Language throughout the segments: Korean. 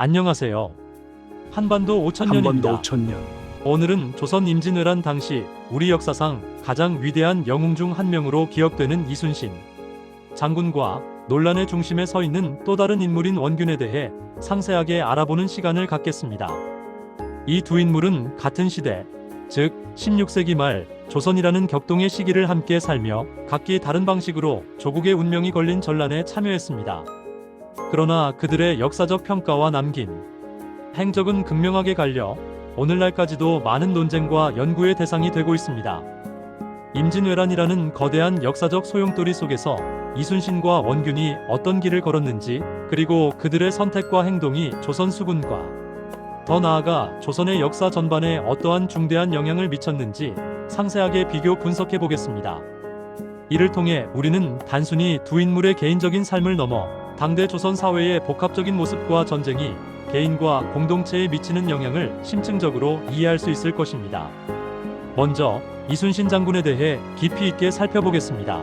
안녕하세요. 한반도 5000년입니다. 5천년. 오늘은 조선 임진왜란 당시 우리 역사상 가장 위대한 영웅 중 한 명으로 기억되는 이순신 장군과 논란의 중심에 서 있는 또 다른 인물인 원균에 대해 상세하게 알아보는 시간을 갖겠습니다. 이 두 인물은 같은 시대, 즉 16세기 말 조선이라는 격동의 시기를 함께 살며 각기 다른 방식으로 조국의 운명이 걸린 전란에 참여했습니다. 그러나 그들의 역사적 평가와 남긴 행적은 극명하게 갈려 오늘날까지도 많은 논쟁과 연구의 대상이 되고 있습니다. 임진왜란이라는 거대한 역사적 소용돌이 속에서 이순신과 원균이 어떤 길을 걸었는지, 그리고 그들의 선택과 행동이 조선 수군과 더 나아가 조선의 역사 전반에 어떠한 중대한 영향을 미쳤는지 상세하게 비교 분석해 보겠습니다. 이를 통해 우리는 단순히 두 인물의 개인적인 삶을 넘어 당대 조선 사회의 복합적인 모습과 전쟁이 개인과 공동체에 미치는 영향을 심층적으로 이해할 수 있을 것입니다. 먼저 이순신 장군에 대해 깊이 있게 살펴보겠습니다.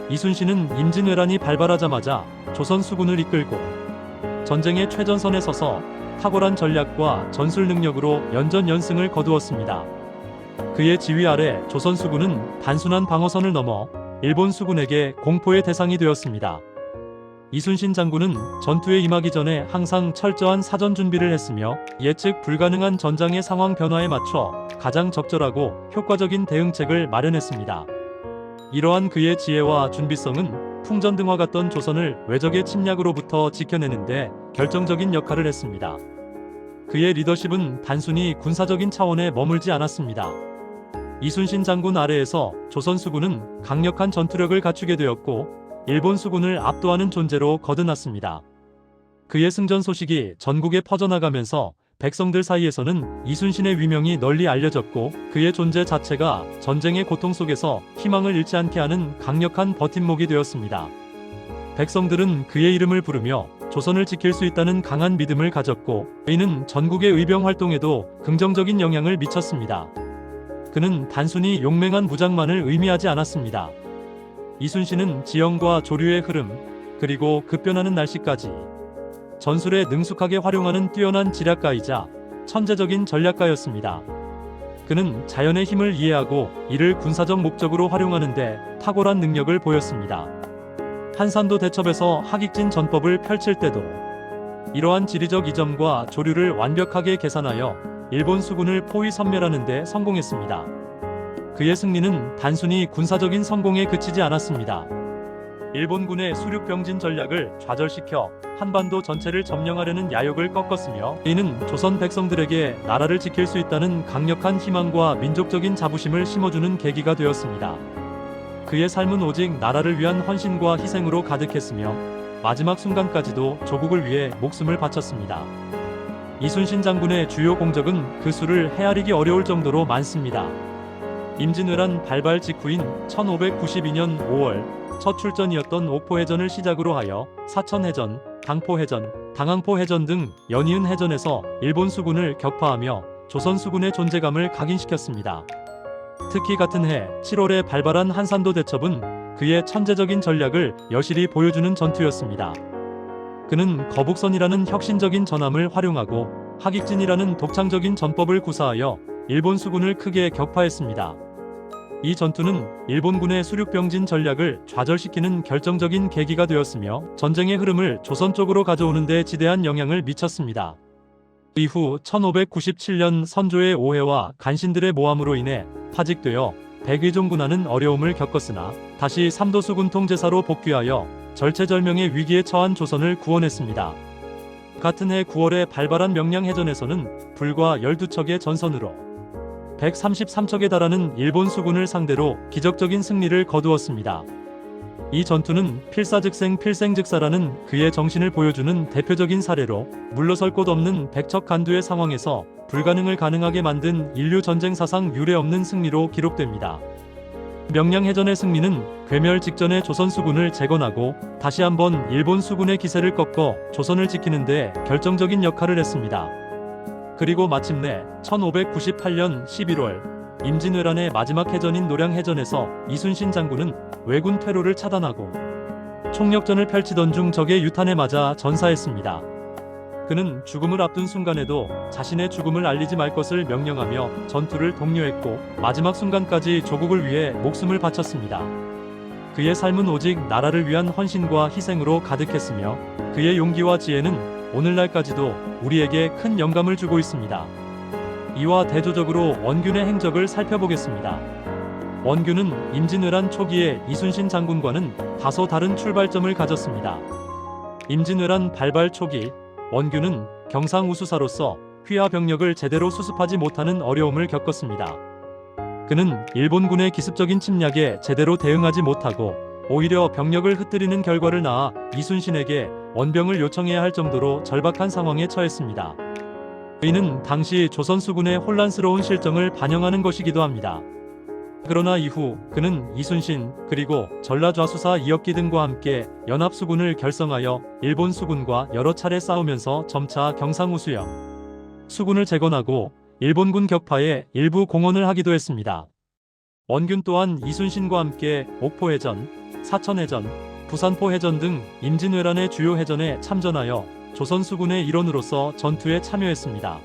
이순신은 임진왜란이 발발하자마자 조선 수군을 이끌고 전쟁의 최전선에 서서 탁월한 전략과 전술 능력으로 연전연승을 거두었습니다. 그의 지휘 아래 조선 수군은 단순한 방어선을 넘어 일본 수군에게 공포의 대상이 되었습니다. 이순신 장군은 전투에 임하기 전에 항상 철저한 사전 준비를 했으며 예측 불가능한 전장의 상황 변화에 맞춰 가장 적절하고 효과적인 대응책을 마련했습니다. 이러한 그의 지혜와 준비성은 풍전등화 같던 조선을 외적의 침략으로부터 지켜내는데 결정적인 역할을 했습니다. 그의 리더십은 단순히 군사적인 차원에 머물지 않았습니다. 이순신 장군 아래에서 조선 수군은 강력한 전투력을 갖추게 되었고 일본 수군을 압도하는 존재로 거듭났습니다. 그의 승전 소식이 전국에 퍼져나가면서 백성들 사이에서는 이순신의 위명이 널리 알려졌고 그의 존재 자체가 전쟁의 고통 속에서 희망을 잃지 않게 하는 강력한 버팀목이 되었습니다. 백성들은 그의 이름을 부르며 조선을 지킬 수 있다는 강한 믿음을 가졌고 이는 전국의 의병 활동에도 긍정적인 영향을 미쳤습니다. 그는 단순히 용맹한 무장만을 의미하지 않았습니다. 이순신은 지형과 조류의 흐름, 그리고 급변하는 날씨까지 전술에 능숙하게 활용하는 뛰어난 지략가이자 천재적인 전략가였습니다. 그는 자연의 힘을 이해하고 이를 군사적 목적으로 활용하는데 탁월한 능력을 보였습니다. 한산도 대첩에서 하깃진 전법을 펼칠 때도 이러한 지리적 이점과 조류를 완벽하게 계산하여 일본 수군을 포위 섬멸하는 데 성공했습니다. 그의 승리는 단순히 군사적인 성공에 그치지 않았습니다. 일본군의 수륙병진 전략을 좌절시켜 한반도 전체를 점령하려는 야욕을 꺾었으며 이는 조선 백성들에게 나라를 지킬 수 있다는 강력한 희망과 민족적인 자부심을 심어주는 계기가 되었습니다. 그의 삶은 오직 나라를 위한 헌신과 희생으로 가득했으며 마지막 순간까지도 조국을 위해 목숨을 바쳤습니다. 이순신 장군의 주요 공적은 그 수를 헤아리기 어려울 정도로 많습니다. 임진왜란 발발 직후인 1592년 5월 첫 출전이었던 옥포해전을 시작으로 하여 사천해전, 당포해전, 당항포해전 등 연이은 해전에서 일본 수군을 격파하며 조선 수군의 존재감을 각인시켰습니다. 특히 같은 해 7월에 발발한 한산도 대첩은 그의 천재적인 전략을 여실히 보여주는 전투였습니다. 그는 거북선이라는 혁신적인 전함을 활용하고 하깃진이라는 독창적인 전법을 구사하여 일본 수군을 크게 격파했습니다. 이 전투는 일본군의 수륙병진 전략을 좌절시키는 결정적인 계기가 되었으며 전쟁의 흐름을 조선 쪽으로 가져오는 데 지대한 영향을 미쳤습니다. 이후 1597년 선조의 오해와 간신들의 모함으로 인해 파직되어 백의종군하는 어려움을 겪었으나 다시 삼도수군 통제사로 복귀하여 절체절명의 위기에 처한 조선을 구원했습니다. 같은 해 9월에 발발한 명량해전에서는 불과 12척의 전선으로 133척에 달하는 일본 수군을 상대로 기적적인 승리를 거두었습니다. 이 전투는 필사즉생 필생즉사라는 그의 정신을 보여주는 대표적인 사례로 물러설 곳 없는 백척간두의 상황에서 불가능을 가능하게 만든 인류 전쟁 사상 유례없는 승리로 기록됩니다. 명량해전의 승리는 괴멸 직전의 조선 수군을 재건하고 다시 한번 일본 수군의 기세를 꺾어 조선을 지키는 데 결정적인 역할을 했습니다. 그리고 마침내 1598년 11월 임진왜란의 마지막 해전인 노량해전에서 이순신 장군은 왜군 퇴로를 차단하고 총력전을 펼치던 중 적의 유탄에 맞아 전사했습니다. 그는 죽음을 앞둔 순간에도 자신의 죽음을 알리지 말 것을 명령하며 전투를 독려했고 마지막 순간까지 조국을 위해 목숨을 바쳤습니다. 그의 삶은 오직 나라를 위한 헌신과 희생으로 가득했으며 그의 용기와 지혜는 오늘날까지도 우리에게 큰 영감을 주고 있습니다. 이와 대조적으로 원균의 행적을 살펴보겠습니다. 원균은 임진왜란 초기에 이순신 장군과는 다소 다른 출발점을 가졌습니다. 임진왜란 발발 초기 원균은 경상우수사로서 휘하 병력을 제대로 수습하지 못하는 어려움을 겪었습니다. 그는 일본군의 기습적인 침략에 제대로 대응하지 못하고 오히려 병력을 흩뜨리는 결과를 낳아 이순신에게 원병을 요청해야 할 정도로 절박한 상황에 처했습니다. 이는 당시 조선 수군의 혼란스러운 실정을 반영하는 것이기도 합니다. 그러나 이후 그는 이순신 그리고 전라좌수사 이혁기 등과 함께 연합수군을 결성하여 일본 수군과 여러 차례 싸우면서 점차 경상우수형 수군을 재건하고 일본군 격파에 일부 공헌을 하기도 했습니다. 원균 또한 이순신과 함께 옥포해전, 사천해전, 부산포해전 등 임진왜란의 주요 해전에 참전하여 조선 수군의 일원으로서 전투에 참여했습니다.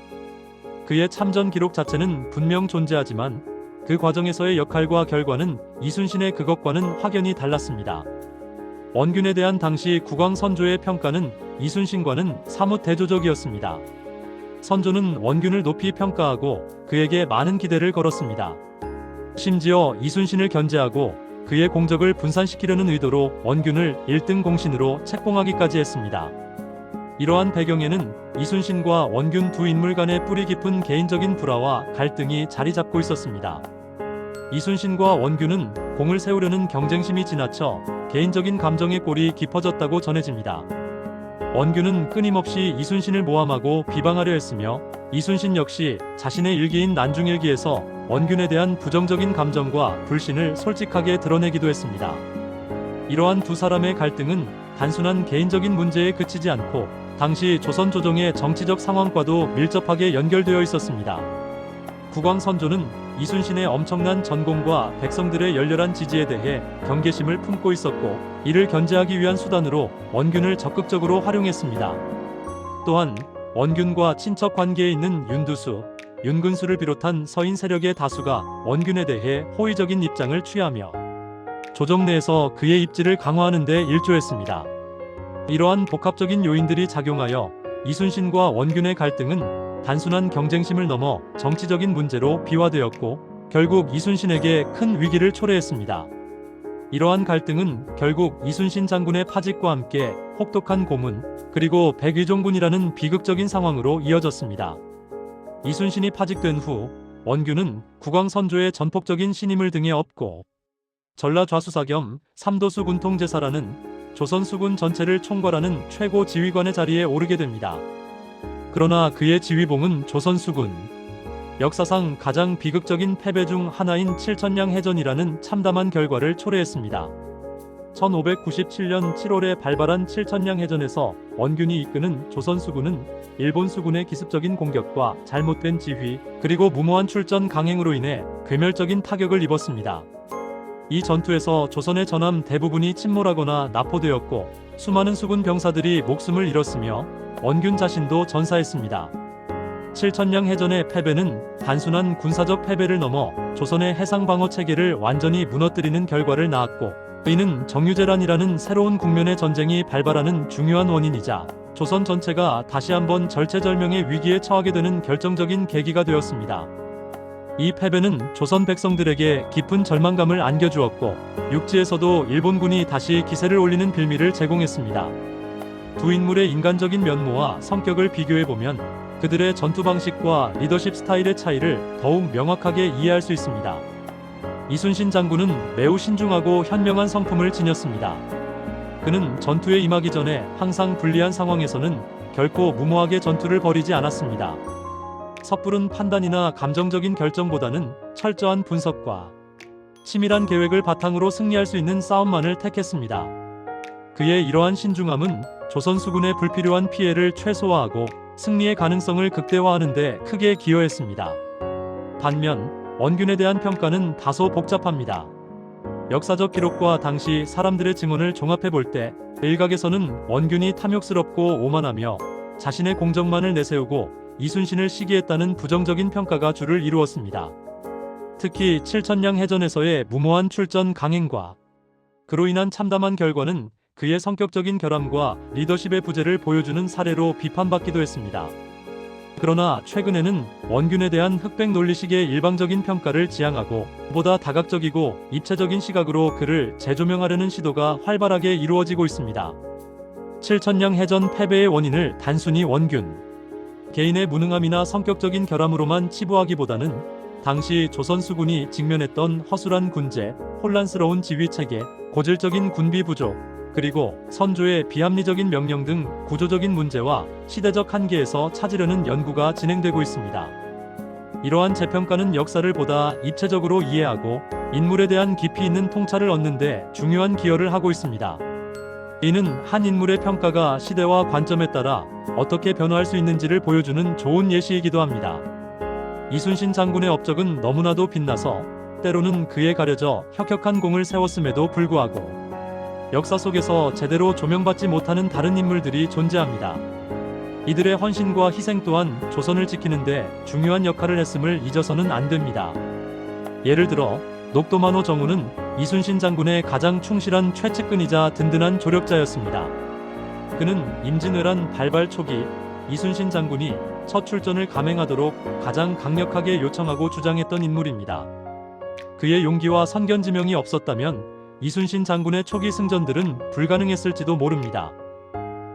그의 참전 기록 자체는 분명 존재하지만 그 과정에서의 역할과 결과는 이순신의 그것과는 확연히 달랐습니다. 원균에 대한 당시 국왕 선조의 평가는 이순신과는 사뭇 대조적이었습니다. 선조는 원균을 높이 평가하고 그에게 많은 기대를 걸었습니다. 심지어 이순신을 견제하고 그의 공적을 분산시키려는 의도로 원균을 1등 공신으로 책봉하기까지 했습니다. 이러한 배경에는 이순신과 원균 두 인물 간의 뿌리 깊은 개인적인 불화와 갈등이 자리 잡고 있었습니다. 이순신과 원균은 공을 세우려는 경쟁심이 지나쳐 개인적인 감정의 골이 깊어졌다고 전해집니다. 원균은 끊임없이 이순신을 모함하고 비방하려 했으며 이순신 역시 자신의 일기인 난중일기에서 원균에 대한 부정적인 감정과 불신을 솔직하게 드러내기도 했습니다. 이러한 두 사람의 갈등은 단순한 개인적인 문제에 그치지 않고 당시 조선 조정의 정치적 상황과도 밀접하게 연결되어 있었습니다. 국왕 선조는 이순신의 엄청난 전功과 백성들의 열렬한 지지에 대해 경계심을 품고 있었고 이를 견제하기 위한 수단으로 원균을 적극적으로 활용했습니다. 또한 원균과 친척 관계에 있는 윤두수, 윤근수를 비롯한 서인 세력의 다수가 원균에 대해 호의적인 입장을 취하며 조정 내에서 그의 입지를 강화하는 데 일조했습니다. 이러한 복합적인 요인들이 작용하여 이순신과 원균의 갈등은 단순한 경쟁심을 넘어 정치적인 문제로 비화되었고 결국 이순신에게 큰 위기를 초래했습니다. 이러한 갈등은 결국 이순신 장군의 파직과 함께 혹독한 고문 그리고 백의종군이라는 비극적인 상황으로 이어졌습니다. 이순신이 파직된 후 원균은 국왕 선조의 전폭적인 신임을 등에 업고 전라좌수사 겸 삼도수 군통제사라는 조선 수군 전체를 총괄하는 최고 지휘관의 자리에 오르게 됩니다. 그러나 그의 지휘봉은 조선 수군 역사상 가장 비극적인 패배 중 하나인 칠천량 해전이라는 참담한 결과를 초래했습니다. 1597년 7월에 발발한 칠천량 해전에서 원균이 이끄는 조선 수군은 일본 수군의 기습적인 공격과 잘못된 지휘 그리고 무모한 출전 강행으로 인해 괴멸적인 타격을 입었습니다. 이 전투에서 조선의 전함 대부분이 침몰하거나 납포되었고 수많은 수군 병사들이 목숨을 잃었으며 원균 자신도 전사했습니다. 칠천량 해전의 패배는 단순한 군사적 패배를 넘어 조선의 해상 방어 체계를 완전히 무너뜨리는 결과를 낳았고 이는 정유재란이라는 새로운 국면의 전쟁이 발발하는 중요한 원인이자 조선 전체가 다시 한번 절체절명의 위기에 처하게 되는 결정적인 계기가 되었습니다. 이 패배는 조선 백성들에게 깊은 절망감을 안겨주었고 육지에서도 일본군이 다시 기세를 올리는 빌미를 제공했습니다. 두 인물의 인간적인 면모와 성격을 비교해보면 그들의 전투 방식과 리더십 스타일의 차이를 더욱 명확하게 이해할 수 있습니다. 이순신 장군은 매우 신중하고 현명한 성품을 지녔습니다. 그는 전투에 임하기 전에 항상 불리한 상황에서는 결코 무모하게 전투를 벌이지 않았습니다. 섣부른 판단이나 감정적인 결정보다는 철저한 분석과 치밀한 계획을 바탕으로 승리할 수 있는 싸움만을 택했습니다. 그의 이러한 신중함은 조선 수군의 불필요한 피해를 최소화하고 승리의 가능성을 극대화하는 데 크게 기여했습니다. 반면 원균에 대한 평가는 다소 복잡합니다. 역사적 기록과 당시 사람들의 증언을 종합해 볼 때 일각에서는 원균이 탐욕스럽고 오만하며 자신의 공적만을 내세우고 이순신을 시기했다는 부정적인 평가가 주를 이루었습니다. 특히 칠천량 해전에서의 무모한 출전 강행과 그로 인한 참담한 결과는 그의 성격적인 결함과 리더십의 부재를 보여주는 사례로 비판받기도 했습니다. 그러나 최근에는 원균에 대한 흑백 논리식의 일방적인 평가를 지향하고 보다 다각적이고 입체적인 시각으로 그를 재조명하려는 시도가 활발하게 이루어지고 있습니다. 칠천량 해전 패배의 원인을 단순히 원균 개인의 무능함이나 성격적인 결함으로만 치부하기보다는 당시 조선 수군이 직면했던 허술한 군제, 혼란스러운 지휘체계, 고질적인 군비 부족, 그리고 선조의 비합리적인 명령 등 구조적인 문제와 시대적 한계에서 찾으려는 연구가 진행되고 있습니다. 이러한 재평가는 역사를 보다 입체적으로 이해하고 인물에 대한 깊이 있는 통찰을 얻는 데 중요한 기여를 하고 있습니다. 이는 한 인물의 평가가 시대와 관점에 따라 어떻게 변화할 수 있는지를 보여주는 좋은 예시이기도 합니다. 이순신 장군의 업적은 너무나도 빛나서 때로는 그에 가려져 혁혁한 공을 세웠음에도 불구하고 역사 속에서 제대로 조명받지 못하는 다른 인물들이 존재합니다. 이들의 헌신과 희생 또한 조선을 지키는데 중요한 역할을 했음을 잊어서는 안 됩니다. 예를 들어 녹도만호 정우는 이순신 장군의 가장 충실한 최측근이자 든든한 조력자였습니다. 그는 임진왜란 발발 초기 이순신 장군이 첫 출전을 감행하도록 가장 강력하게 요청하고 주장했던 인물입니다. 그의 용기와 선견지명이 없었다면 이순신 장군의 초기 승전들은 불가능했을지도 모릅니다.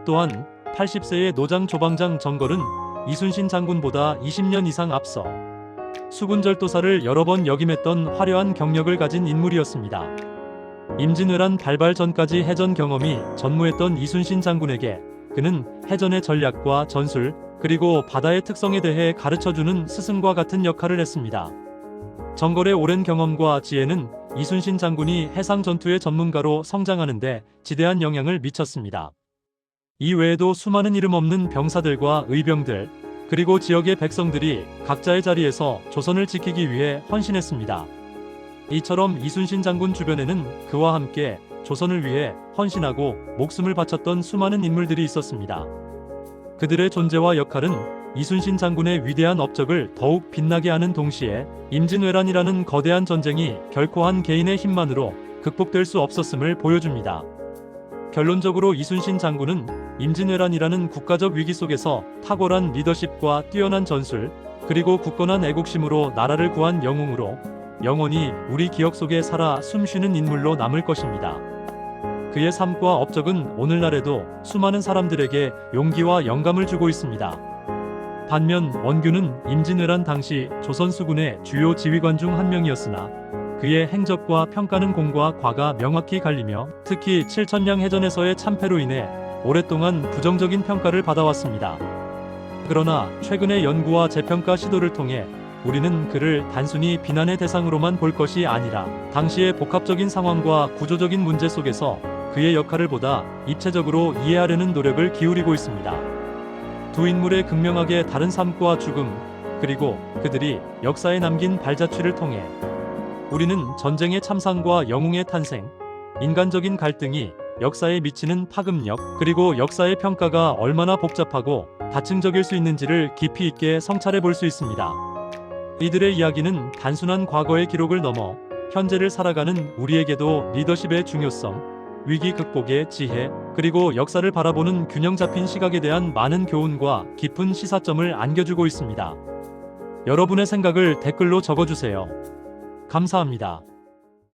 또한 80세의 노장 조방장 정걸은 이순신 장군보다 20년 이상 앞서 수군절도사를 여러 번 역임했던 화려한 경력을 가진 인물이었습니다. 임진왜란 발발 전까지 해전 경험이 전무했던 이순신 장군에게 그는 해전의 전략과 전술, 그리고 바다의 특성에 대해 가르쳐주는 스승과 같은 역할을 했습니다. 정걸의 오랜 경험과 지혜는 이순신 장군이 해상 전투의 전문가로 성장하는데 지대한 영향을 미쳤습니다. 이 외에도 수많은 이름 없는 병사들과 의병들, 그리고 지역의 백성들이 각자의 자리에서 조선을 지키기 위해 헌신했습니다. 이처럼 이순신 장군 주변에는 그와 함께 조선을 위해 헌신하고 목숨을 바쳤던 수많은 인물들이 있었습니다. 그들의 존재와 역할은 이순신 장군의 위대한 업적을 더욱 빛나게 하는 동시에 임진왜란이라는 거대한 전쟁이 결코 한 개인의 힘만으로 극복될 수 없었음을 보여줍니다. 결론적으로 이순신 장군은 임진왜란이라는 국가적 위기 속에서 탁월한 리더십과 뛰어난 전술, 그리고 굳건한 애국심으로 나라를 구한 영웅으로 영원히 우리 기억 속에 살아 숨쉬는 인물로 남을 것입니다. 그의 삶과 업적은 오늘날에도 수많은 사람들에게 용기와 영감을 주고 있습니다. 반면 원균은 임진왜란 당시 조선 수군의 주요 지휘관 중 한 명이었으나 그의 행적과 평가는 공과 과가 명확히 갈리며 특히 칠천량 해전에서의 참패로 인해 오랫동안 부정적인 평가를 받아왔습니다. 그러나 최근의 연구와 재평가 시도를 통해 우리는 그를 단순히 비난의 대상으로만 볼 것이 아니라 당시의 복합적인 상황과 구조적인 문제 속에서 그의 역할을 보다 입체적으로 이해하려는 노력을 기울이고 있습니다. 두 인물의 극명하게 다른 삶과 죽음, 그리고 그들이 역사에 남긴 발자취를 통해 우리는 전쟁의 참상과 영웅의 탄생, 인간적인 갈등이 역사에 미치는 파급력, 그리고 역사의 평가가 얼마나 복잡하고 다층적일 수 있는지를 깊이 있게 성찰해 볼 수 있습니다. 이들의 이야기는 단순한 과거의 기록을 넘어 현재를 살아가는 우리에게도 리더십의 중요성, 위기 극복의 지혜, 그리고 역사를 바라보는 균형 잡힌 시각에 대한 많은 교훈과 깊은 시사점을 안겨주고 있습니다. 여러분의 생각을 댓글로 적어주세요. 감사합니다.